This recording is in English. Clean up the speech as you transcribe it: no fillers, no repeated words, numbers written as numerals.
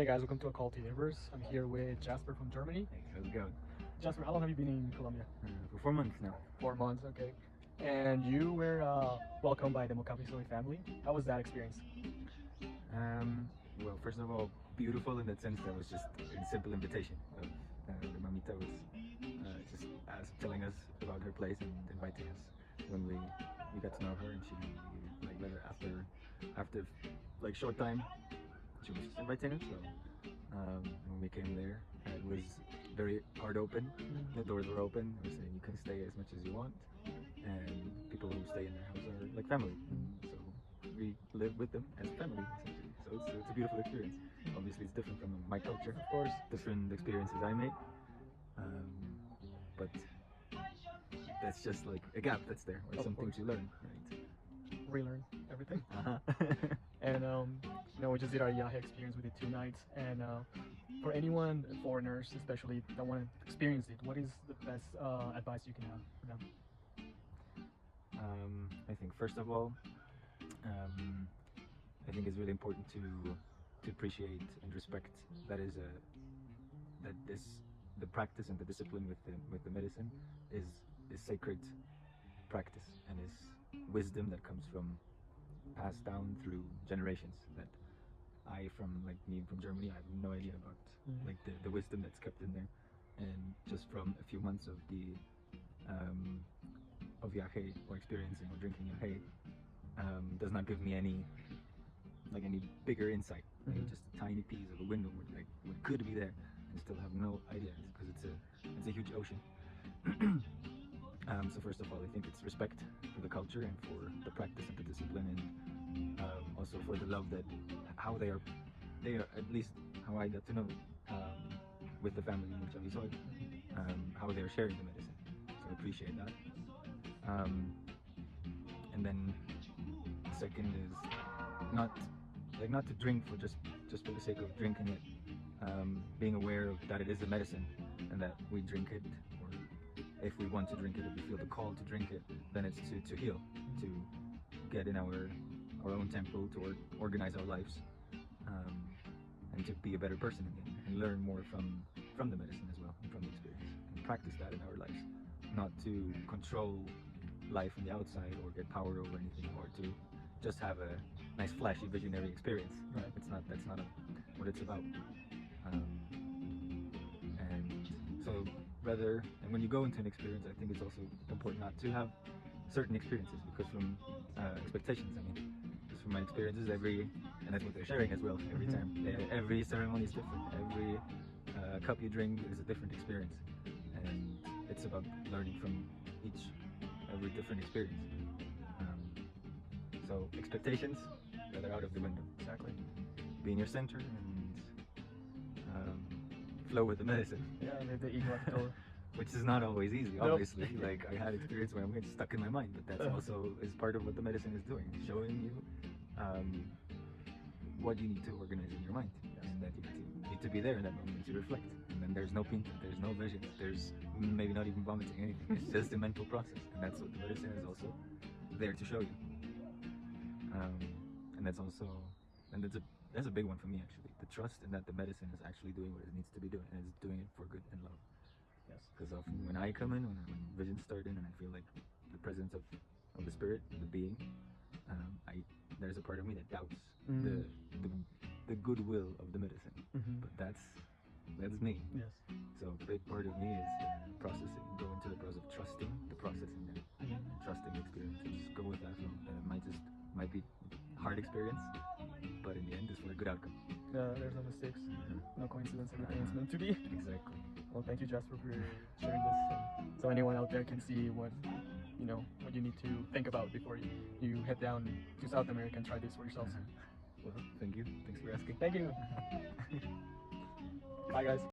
Hey guys, welcome to Occult Universe. I'm here with Jasper from Germany. Hey, how's it going? Jasper, how long have you been in Colombia? For 4 months now. 4 months, okay. And you were welcomed by the Mocapi Soy family. How was that experience? Well, first of all, beautiful in that sense that was just a simple invitation of the mamita was just telling us about her place and inviting us when we got to know her, and she like after like short time she was just inviting us. So when we came there, it was very hard open. The doors were open. They were saying you can stay as much as you want, and people who stay in their house are like family. So we live with them as family essentially. So it's a beautiful experience. Obviously, it's different from my culture, of course. Different experiences I made, but that's just like a gap that's there, or some things you learn, right? Relearn everything. And we just did our Yagé experience. We did 2 nights, and for anyone, foreigners especially, that want to experience it, what is the best advice you can have for them? I think first of all, I think it's really important to appreciate and respect that the practice and the discipline with the medicine is sacred practice, and is wisdom that comes from passed down through generations. That me from Germany, I have no idea about like the wisdom that's kept in there, and just from a few months of the of Yagé, or experiencing or drinking Yagé, does not give me any bigger insight. Maybe just a tiny piece of a window where what could be there, and still have no idea, because it's a huge ocean. So first of all, I think it's respect for the culture and for the practice and the discipline, and also for the love that how they are at least how I got to know with the family in Mocapi Soy, how they are sharing the medicine. So I appreciate that. And then second is not to drink for just for the sake of drinking it. Being aware of that it is a medicine, and that we drink it, or if we want to drink it, if we feel the call to drink it, then it's to heal, to get in our own temple, to organize our lives, and to be a better person again, and learn more from the medicine as well, and from the experience, and practice that in our lives. Not to control life on the outside, or get power over anything, or to just have a nice flashy visionary experience. Right. That's not what it's about. And so and when you go into an experience, I think it's also important not to have certain experiences, because from expectations, I mean, just from my experiences, and that's what they're sharing as well, every time. Every ceremony is different. Every cup you drink is a different experience, and it's about learning from every different experience. So expectations, they're out of the window. Exactly. Be in your center and flow with the medicine. Yeah, and the ego at the door. Which is not always easy, Nope. obviously. Like, I had experience where I'm getting stuck in my mind, but that's also is part of what the medicine is doing, showing you what you need to organize in your mind, and that you need to be there in that moment to reflect. And then there's no pinta, there's no vision, there's maybe not even vomiting, anything. It's just a mental process, and that's what the medicine is also there to show you. And that's a big one for me, actually. The trust in that the medicine is actually doing what it needs to be doing, and it's doing it for good and love. Yes. Because often when I come in, when visions start in, and I feel like the presence of the spirit, the being, there's a part of me that doubts the goodwill of the medicine. But that's me. Yes. So a big part of me is processing, go into the process of trusting the process in there, trusting the experience, and just go with that flow. And it might be hard experience, but in the end, it's for a good outcome. There's no mistakes, no coincidence, everything is meant to be. Exactly. Well, thank you, Jasper, for sharing this, so anyone out there can see what you need to think about before you head down to South America and try this for yourselves. Well, thank you. Thanks for asking. Thank you. Bye, guys.